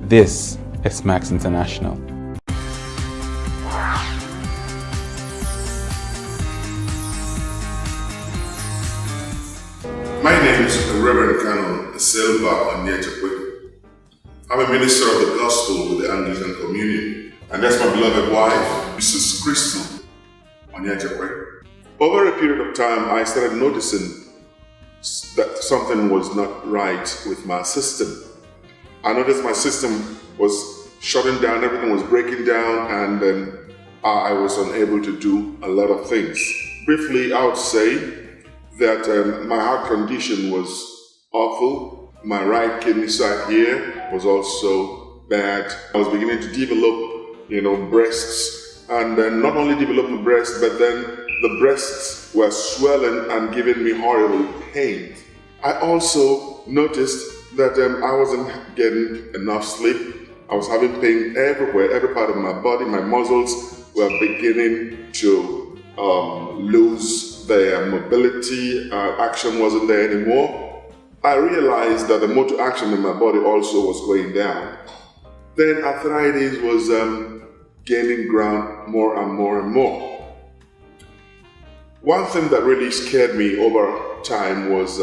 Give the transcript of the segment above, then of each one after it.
This is Max International. My name is Reverend Canon Silva Onyechekwe. I'm a minister of the gospel with the Anglican Communion, and that's my beloved wife, Mrs. Crystal Onyechekwe. Over a period of time, I started noticing that something was not right with my system. I noticed my system was shutting down, everything was breaking down, and then I was unable to do a lot of things. Briefly, I would say that my heart condition was awful. My right kidney side here was also bad. I was beginning to develop, breasts, and then not only develop my breast, but then the breasts were swelling and giving me horrible pain. I also noticed that I wasn't getting enough sleep. I was having pain everywhere, every part of my body. My muscles were beginning to lose their mobility. Action wasn't there anymore. I realized that the motor action in my body also was going down. Then arthritis was gaining ground more and more and more. One thing that really scared me over time was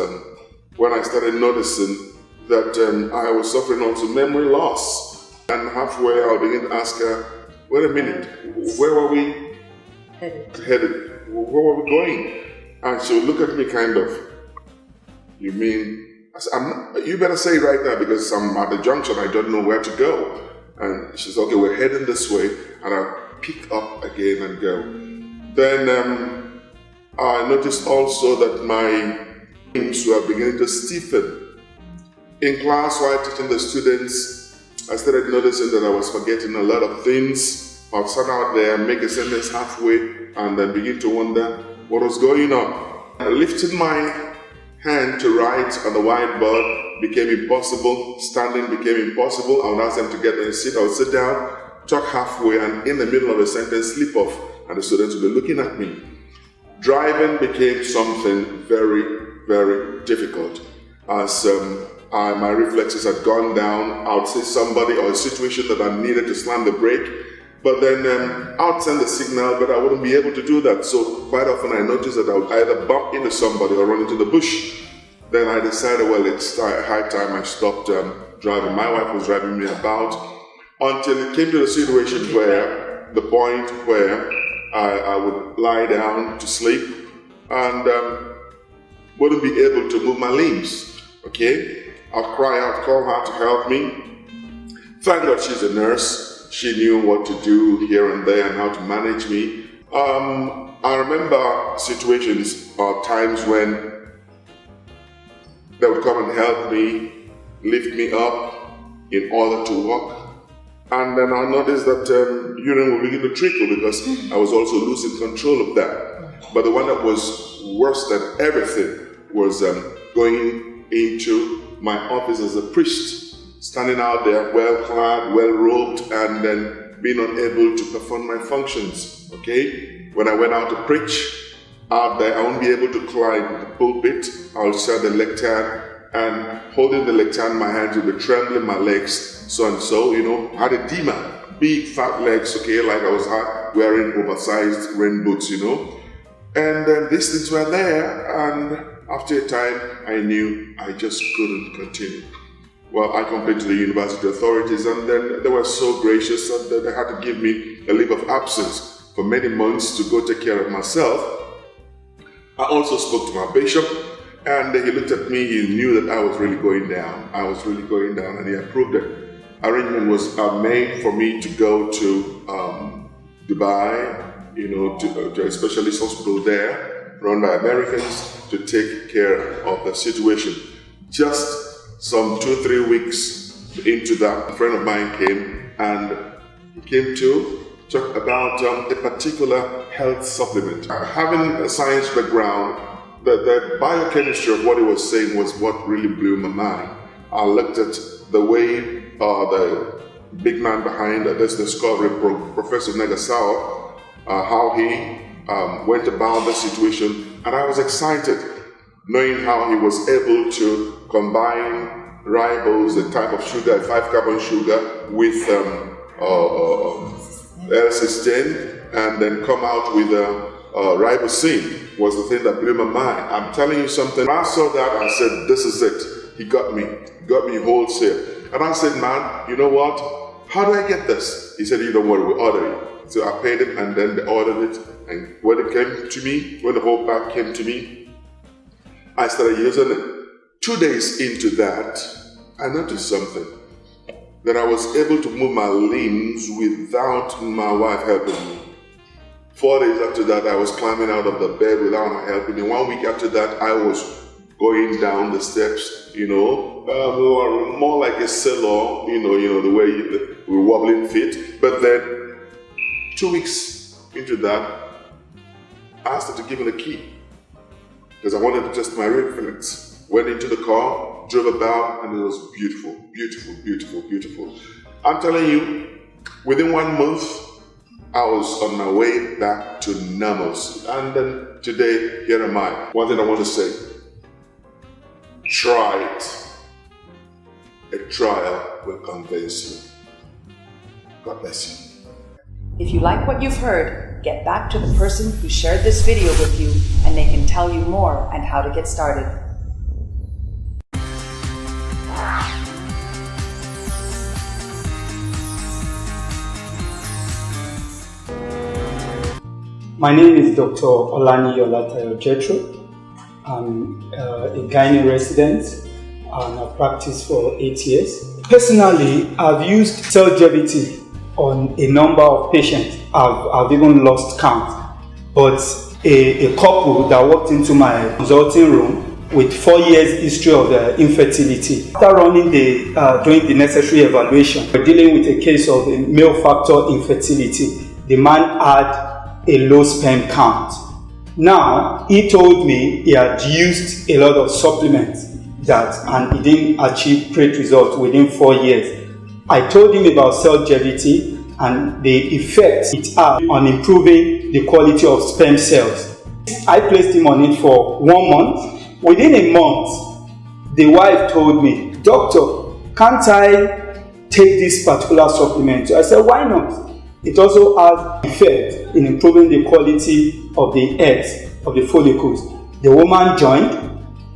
when I started noticing that I was suffering also memory loss. And halfway I began to ask her, wait a minute, where were we headed? Where were we going? And she would look at me kind of, you mean, I said, you better say it right now because I'm at the junction, I don't know where to go. And she said, okay, we're heading this way, and I'll pick up again and go. Then I noticed also that my limbs were beginning to stiffen. In class, while teaching the students, I started noticing that I was forgetting a lot of things. I'd stand out there, make a sentence halfway, and then begin to wonder what was going on. Lifting my hand to write on the whiteboard became impossible. Standing became impossible. I would ask them to get in a seat. I would sit down, talk halfway, and in the middle of a sentence, slip off, and the students would be looking at me. Driving became something very, very difficult. As my reflexes had gone down, I would see somebody or a situation that I needed to slam the brake, but then I would send the signal, but I wouldn't be able to do that. So quite often I noticed that I would either bump into somebody or run into the bush. Then I decided, well, it's high time I stopped driving. My wife was driving me about until it came to the situation where, the point where I would lie down to sleep and wouldn't be able to move my limbs, okay? I'd cry out, call her to help me. Thank God she's a nurse. She knew what to do here and there and how to manage me. I remember situations or times when they would come and help me, lift me up in order to walk. And then I noticed that urine would begin to trickle because I was also losing control of that. But the one that was worse than everything was going into my office as a priest, standing out there well-clad, well-robed, and then being unable to perform my functions, okay? When I went out to preach out there, I won't be able to climb the pulpit. I'll share the lectern, and holding the lectern in my hands would be trembling my legs, so and so, had a demon, big fat legs, okay, like I was wearing oversized rain boots, And then these things were there, and after a time, I knew I just couldn't continue. Well, I complained to the university authorities, and then they were so gracious that they had to give me a leave of absence for many months to go take care of myself. I also spoke to my bishop, and he looked at me. He knew that I was really going down. I was really going down, and he approved it. Arrangement was made for me to go to Dubai, to a specialist hospital there, run by Americans, to take care of the situation. Just some 2-3 weeks into that, a friend of mine came, and he came to talk about a particular health supplement. Having a science background, the biochemistry of what he was saying was what really blew my mind. I looked at the way the big man behind this discovery, Professor Nagasawa, how he went about the situation, and I was excited. knowing how he was able to combine ribose, a type of sugar, a 5-carbon sugar, with L-cysteine, and then come out with Riboceine, was the thing that blew my mind. I'm telling you something. When I saw that, I said, this is it. He got me wholesale. And I said, man, you know what? How do I get this? He said, you don't worry, we'll order it. So I paid him, and then they ordered it. And when it came to me, when the whole pack came to me, I started using it. 2 days into that, I noticed something. That I was able to move my limbs without my wife helping me. 4 days after that, I was climbing out of the bed without her helping me. 1 week after that, I was going down the steps, more like a sailor, the way we're wobbling feet. But then 2 weeks into that, I asked her to give me the key because I wanted to test my reflex. Went into the car, drove about, and it was beautiful, beautiful, beautiful, beautiful. I'm telling you, within 1 month, I was on my way back to normalcy. And then today, here am I. One thing I want to say, try it. A trial will convince you. God bless you. If you like what you've heard, get back to the person who shared this video with you and they can tell you more and how to get started. My name is Dr. Olani Olatayo Jetro. I'm a gynae resident and I've practiced for 8 years. Personally, I've used Cellgevity on a number of patients. I've even lost count. But a couple that walked into my consulting room with 4 years history of infertility. After doing the necessary evaluation, we're dealing with a case of a male factor infertility. The man had a low sperm count. Now, he told me he had used a lot of supplements and he didn't achieve great results within 4 years. I told him about Cellgevity and the effect it had on improving the quality of sperm cells. I placed him on it for 1 month. Within a month, the wife told me, "Doctor, can't I take this particular supplement?" I said, "Why not?" It also has effect in improving the quality of the eggs, of the follicles. The woman joined.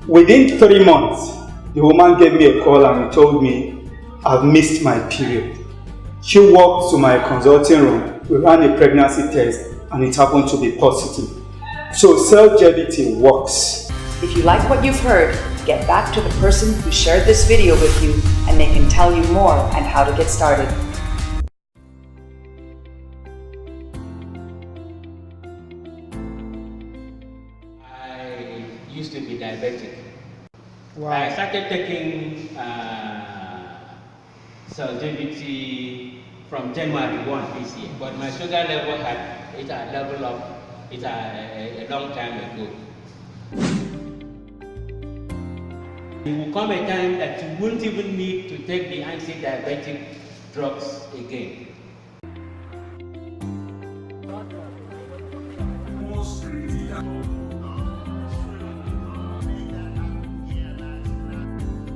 Within 3 months, the woman gave me a call and told me, "I've missed my period." She walked to my consulting room. We ran a pregnancy test and it happened to be positive. So Cellgevity works. If you like what you've heard, get back to the person who shared this video with you and they can tell you more and how to get started. I used to be diabetic. Wow. I started taking Cellgevity from January 1 this year, but my sugar level had it a level of it a long time ago. There will come a time that you won't even need to take the anti-diabetic drugs again.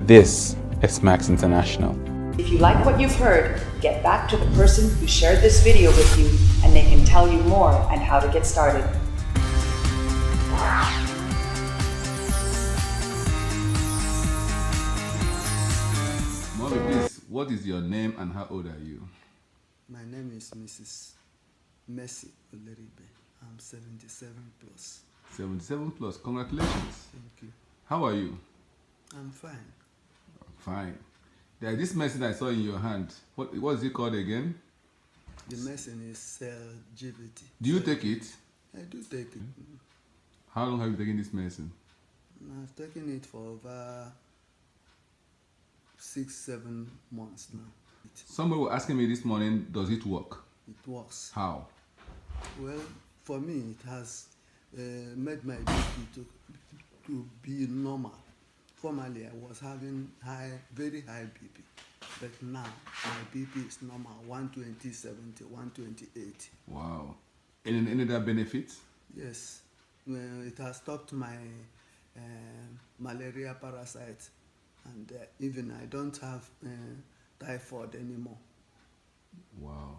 This is Max International. If you like what you've heard, get back to the person who shared this video with you and they can tell you more and how to get started. Mommy, please, what is your name and how old are you? My name is Mrs. Mercy Oleribe. I'm 77 plus. 77 plus, congratulations. Thank you. How are you? I'm fine. Fine. There is this medicine I saw in your hand. What is it called again? The medicine is Cellgevity. Do you take it? I do take it. How long have you taken this medicine? I've taken it for over 6-7 months now. Somebody was asking me this morning, does it work? It works. How? Well, for me, it has made my BP to be normal. Formerly, I was having very high BP, but now my BP is normal, 120/70, 128. Wow. Any other benefits? Yes, it has stopped my malaria parasite, and even I don't have typhoid anymore. Wow.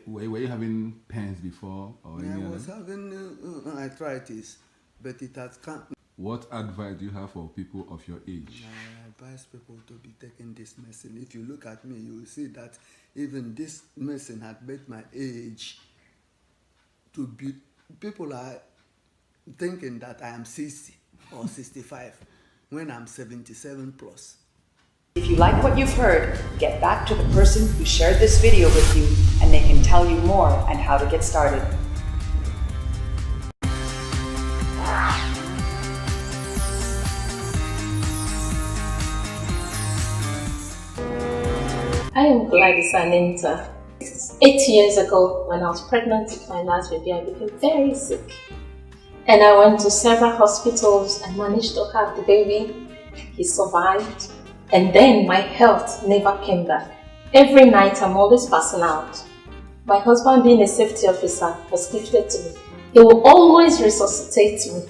Were you having pains before or any I was other? having arthritis, but it has come. What advice do you have for people of your age? I advise people to be taking this medicine. If you look at me, you will see that even this medicine had made my age to be. People are thinking that I am 60 or 65 when I'm 77 plus. If you like what you've heard, get back to the person who shared this video with you and they can tell you more and how to get started. I am Gladys Anenta. 8 years ago, when I was pregnant with my last baby, I became very sick. And I went to several hospitals and managed to have the baby. He survived. And then my health never came back. Every night I'm always passing out. My husband, being a safety officer, was gifted to me. He will always resuscitate me.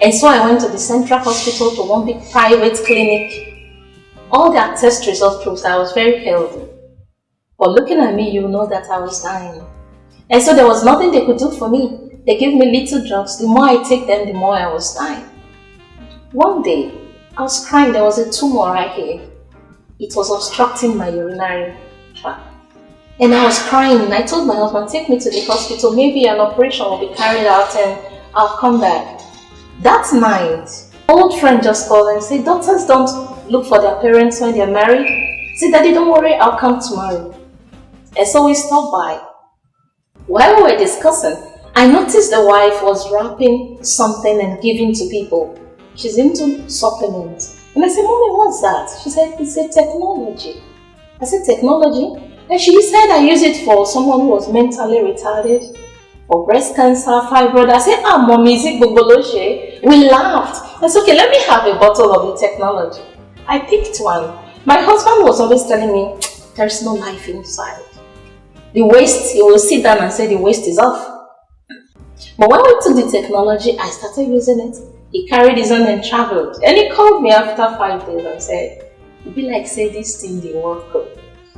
And so I went to the Central Hospital, to one big private clinic. All the test results proved I was very healthy. But looking at me, you know that I was dying. And so there was nothing they could do for me. They gave me little drugs. The more I take them, the more I was dying. One day, I was crying. There was a tumor right here. It was obstructing my urinary tract. And I was crying. I told my husband, take me to the hospital. Maybe an operation will be carried out and I'll come back. That night, an old friend just called and said, doctors don't look for their parents when they're married. Say, Daddy, don't worry, I'll come tomorrow. And so we stopped by. While we were discussing, I noticed the wife was wrapping something and giving to people. She's into supplements. And I said, Mommy, what's that? She said, it's a Tchnology. I said, Tchnology? And she said, I use it for someone who was mentally retarded, for breast cancer, fibroid. I said, Mommy, is it Gogoloche? We laughed. I said, okay, let me have a bottle of the Tchnology. I picked one. My husband was always telling me, there's no life inside. The waste, he will sit down and say the waste is off. But when we took the Tchnology, I started using it. He carried his own and traveled. And he called me after 5 days and said, it'd be like say this thing didn't work.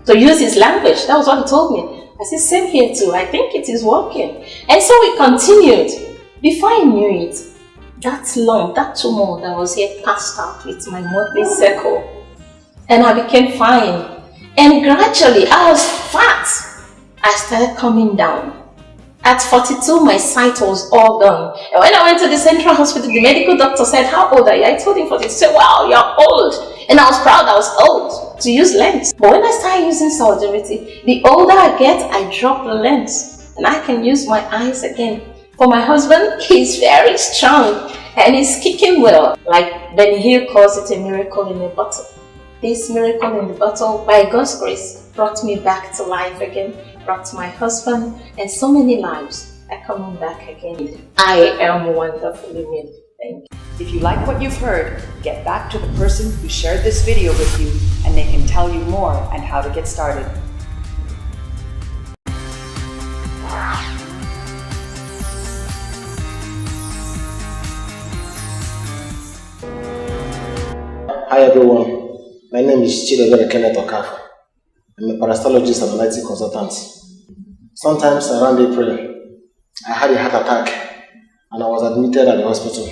To use his language, that was what he told me. I said, same here too, I think it is working. And so we continued. Before I knew it, that lump, that tumor that was here passed out with my monthly cycle. And I became fine. And gradually, I was fat. I started coming down. At 42, my sight was all gone. And when I went to the Central Hospital, the medical doctor said, how old are you? I told him 42. He said, wow, you're old. And I was proud I was old to use lens. But when I started using Cellgevity, the older I get, I drop the lens. And I can use my eyes again. For my husband, he's very strong. And he's kicking well. Like Ben Hill calls it a miracle in a bottle. This miracle in the bottle, by God's grace, brought me back to life again. Brought my husband, and so many lives are coming back again. I am wonderfully made. Thank you. If you like what you've heard, get back to the person who shared this video with you and they can tell you more and how to get started. Hi everyone, my name is Cellgevity. I'm a parasitologist and analytic consultant. Sometimes around April, I had a heart attack and I was admitted at the hospital.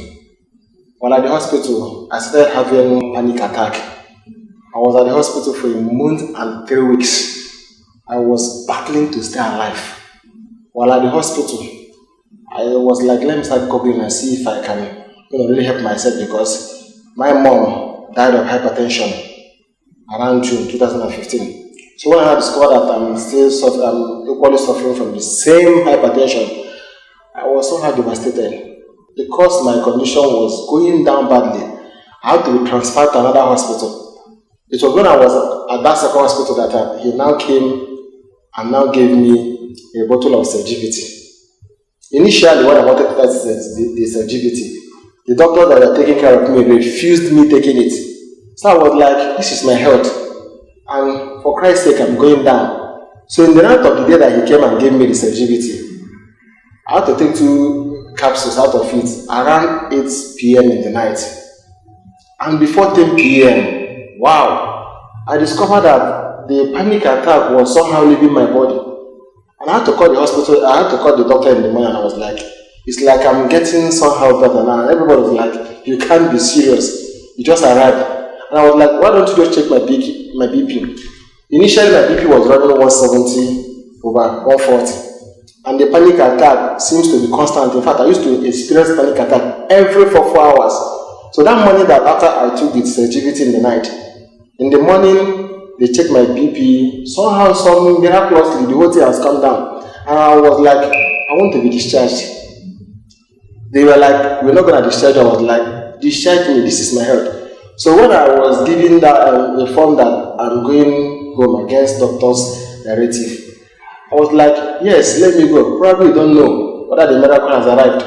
While at the hospital, I started having panic attack. I was at the hospital for a month and 3 weeks. I was battling to stay alive. While at the hospital, I was like, let me start googling and see if I can really help myself, because my mom died of hypertension around June 2015. So when I discovered that I'm equally suffering from the same hypertension, I was somehow devastated. Because my condition was going down badly, I had to be transferred to another hospital. It was when I was at that second hospital that he now came and now gave me a bottle of Cellgevity. Initially, when I wanted to test the Cellgevity, the doctors that were taking care of me refused me taking it. So I was like, this is my health. And for Christ's sake, I'm going down. So in the night of the day that he came and gave me the Cellgevity, I had to take to capsules out of it around 8 p.m. in the night. And before 10 p.m., wow, I discovered that the panic attack was somehow leaving my body. And I had to call the hospital, I had to call the doctor in the morning, and I was like, it's like I'm getting somehow better now. And everybody was like, you can't be serious. You just arrived. And I was like, why don't you just check my BP? Initially, my BP was running 170 over 140. And the panic attack seems to be constant. In fact, I used to experience panic attack every 4 hours. So that morning that after I took the Cellgevity in the night, in the morning, they checked my BP. Somehow, miraculously, the whole thing has come down. And I was like, I want to be discharged. They were like, we're not going to discharge you. I was like, discharge me, this is my health. So when I was given that informed that I'm going home against doctor's directive, I was like, yes, let me go. Probably you don't know whether the miracle has arrived.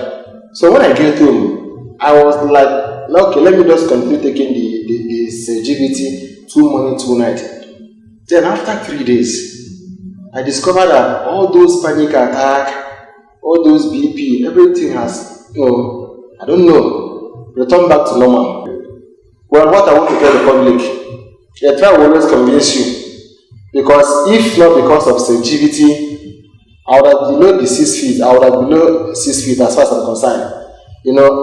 So when I get home, I was like, okay, let me just continue taking the Cellgevity 2 morning, 2 night. Then after 3 days, I discovered that all those panic attack, all those BP, everything has, I don't know, returned back to normal. Well, what I want to tell the public, the trial will always convince you. Because if not because of Cellgevity, I would have below the 6 feet. I would have below 6 feet as far as I'm concerned.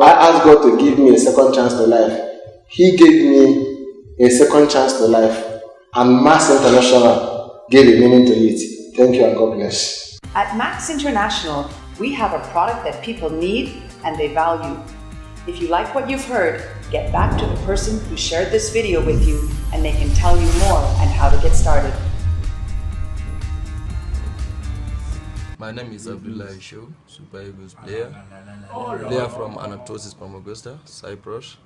I asked God to give me a second chance to life. He gave me a second chance to life. And Max International gave a meaning to it. Thank you and God bless. At Max International, we have a product that people need and they value. If you like what you've heard, get back to the person who shared this video with you and they can tell you more and how to get started. My name is Abdullah Isho, Super Eagles player from Anatosis from Augusta, Cyprus.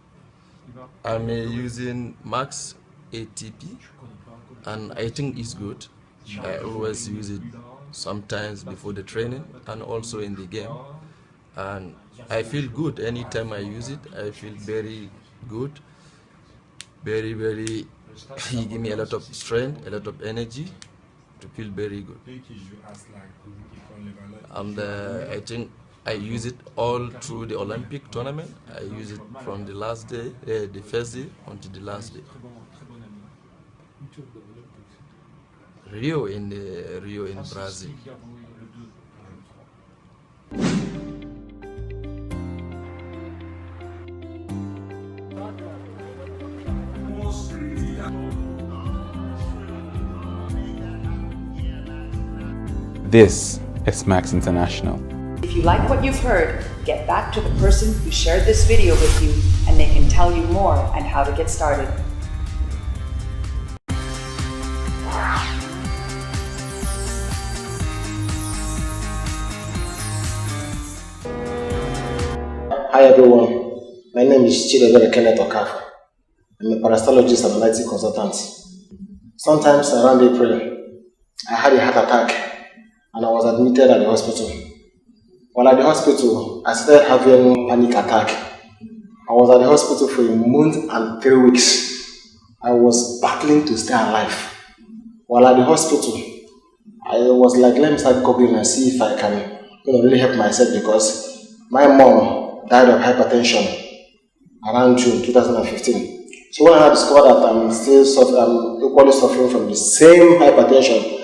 I'm using Max ATP and I think it's good. I always use it sometimes before the training and also in the game. And I feel good anytime I use it. I feel very good, very, he give me a lot of strength, a lot of energy to feel very good. And I think I use it all through the Olympic tournament. I use it from the last day, the first day until the last day. Rio in Brazil. This is Max International. If you like what you've heard, get back to the person who shared this video with you and they can tell you more and how to get started. Hi everyone, my name is Cellgevity. I'm a parasitologist and analytic consultant. Sometimes around April, I had a heart attack and I was admitted at the hospital. While at the hospital, I started having panic attack. I was at the hospital for a month and 3 weeks. I was battling to stay alive. While at the hospital, I was like, let me start coping and see if I can really help myself, because my mom died of hypertension around June 2015. So when I discovered that I'm equally suffering from the same hypertension,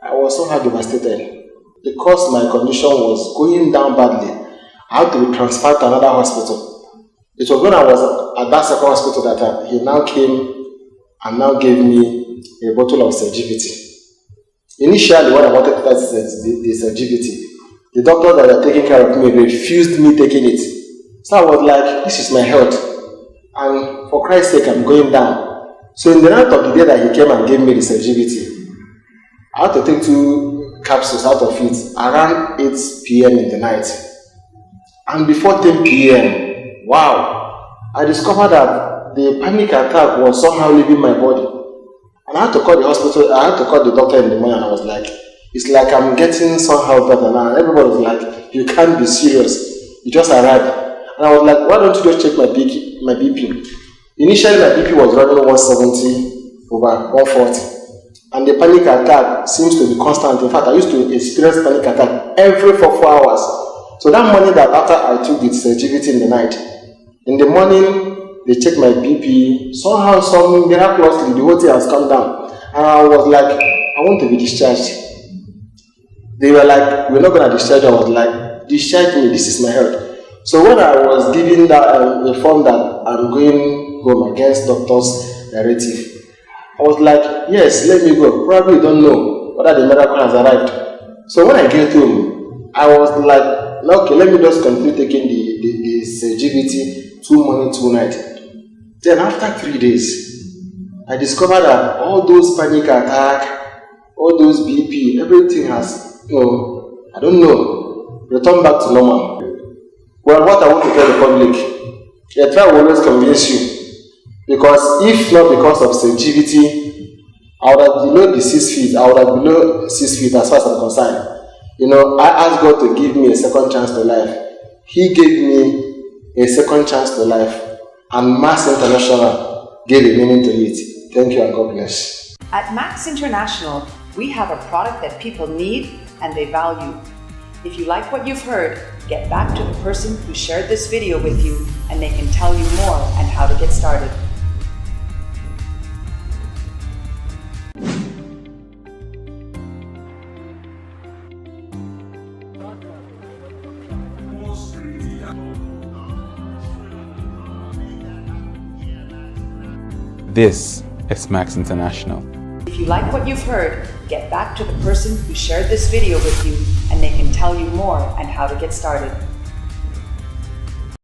I was somehow devastated. Because my condition was going down badly, I had to be transferred to another hospital. It was when I was at that second hospital that he now came and now gave me a bottle of Cellgevity. Initially, when I wanted to take the Cellgevity, the doctors that were taking care of me refused me taking it. So I was like, this is my health. And for Christ's sake, I'm going down. So in the night of the day that he came and gave me the Cellgevity, I had to take 2 capsules out of it around 8 p.m. in the night. And before 10 p.m., wow, I discovered that the panic attack was somehow leaving my body. And I had to call the hospital, I had to call the doctor in the morning, and I was like, it's like I'm getting somehow better now. And everybody was like, you can't be serious. You just arrived. And I was like, why don't you just check my BP? Initially, my BP was running 170 over 140. And the panic attack seems to be constant. In fact, I used to experience panic attack every 4 hours. So that morning that after I took the Cellgevity in the night, in the morning they checked my BP. Somehow, miraculously, the whole thing has come down. And I was like, I want to be discharged. They were like, we're not going to discharge. I was like, discharge me, this is my health. So when I was given that informed that I'm going home against doctor's directive, I was like, yes, let me go. Probably don't know whether the miracle has arrived. So when I get home, I was like, okay, let me just continue taking the Cellgevity 2 morning, 2 night. Then after 3 days, I discovered that all those panic attack, all those BP, everything has, I don't know, returned back to normal. Well, what I want to tell the public, a trial will always convince you. Because if not because of Cellgevity, I would have below the 6 feet, I would have below 6 feet as far as I'm concerned. I asked God to give me a second chance to life. He gave me a second chance to life. And Max International gave a meaning to it. Thank you and God bless. At Max International, we have a product that people need and they value. If you like what you've heard, get back to the person who shared this video with you and they can tell you more and how to get started. This is Max International. If you like what you've heard, get back to the person who shared this video with you and they can tell you more and how to get started.